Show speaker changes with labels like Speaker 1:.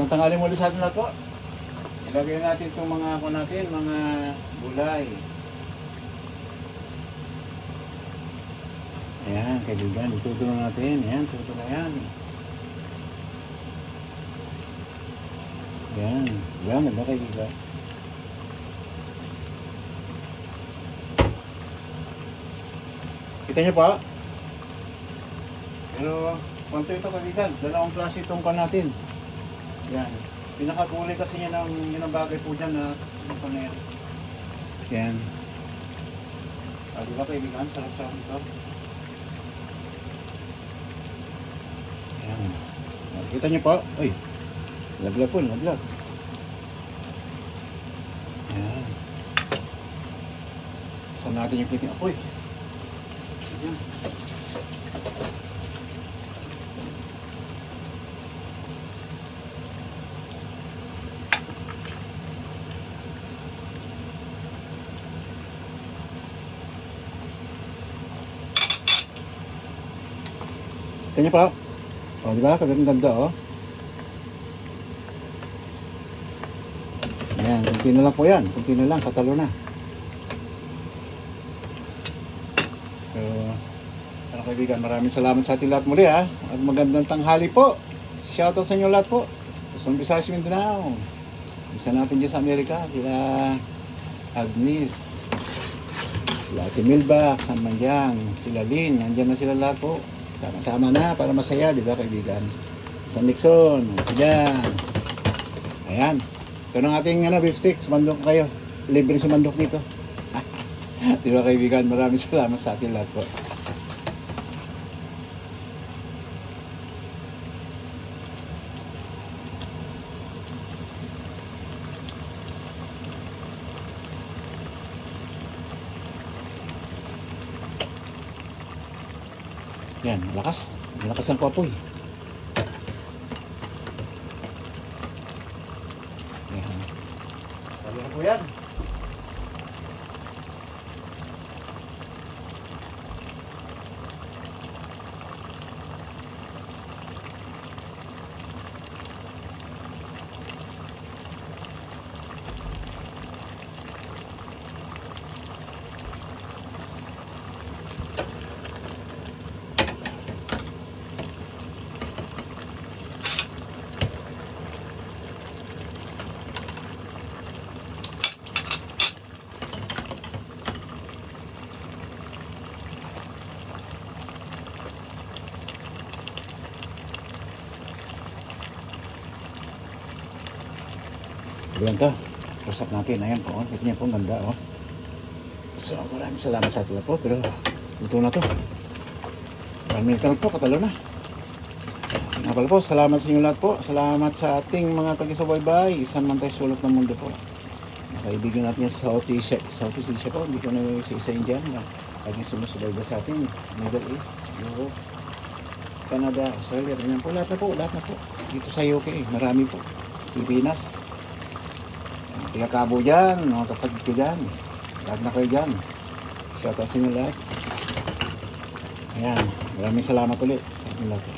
Speaker 1: Ang tanghali muli sa atin na po. Ilagay natin itong mga ako natin, mga gulay. Ayan, kaibigan, itutulo natin. Ayan, tutulo yan. Ayan, ayan, ganda kaibigan. Kita niyo pa? Pero, kwanto ito kaibigan, dalawang klase itong kan natin. Yan. Pinakakulay kasi niya ng yun ang bagay po dyan na yung paner. Yan. Ah, di ba kaibigan? Sarap-sarap ito. Yan. Kita niyo po? Uy. Laglag po, laglag. Yan. Saan natin yung piting apoy? Yan. Kanya pa. O, di ba? Kaganda oh. Ayan, kunti na lang po yan. Kunti na lang, katalo na. So, ano kaibigan, maraming salamat sa ating lahat muli ha. At magandang tanghali po. Shoutout sa inyo lahat po. Luzon, Visayas, Mindanao. Isa natin dyan sa Amerika. Sila Agnes. Sila Ate Milba, San Mandyang. Sila Lynn. Nandyan na sila lahat po. Sama na para masaya, di ba kaibigan? San Nixon, dyan. Ayan. Ito ng ating beef stick. Sumandok kayo. Libre sumandok dito. Di ba kaibigan? Maraming salamat sa ating lahat po. Yan, malakas. Malakas ang apoy. Yan. Tali na po yan. Ayan to. Pusap natin. Ayan po. Kita niya po. Ganda oh. So maraming salamat sa atin po. Pero ito na to. 1 minute lang po. Katalo na. Napala po. Salamat sa inyo lahat po. Salamat sa ating mga taga-subaybay. Isang man tayo sulok ng mundo po. Nakaibigan natin yung Southeast Asia po. Hindi ko na isa-isayin dyan. Laging sumusubayba sa atin. Middle East, Europe, Canada, Australia. Ganyan po. Lahat na po. Lahat na po. Dito sa UK. Marami po. Pilipinas. Tiga Cabo dyan, mga kapatid ko dyan. Lahat na kayo dyan. Shoutout sa inyo lahat. Ayan, maraming salamat ulit sa inyo lahat.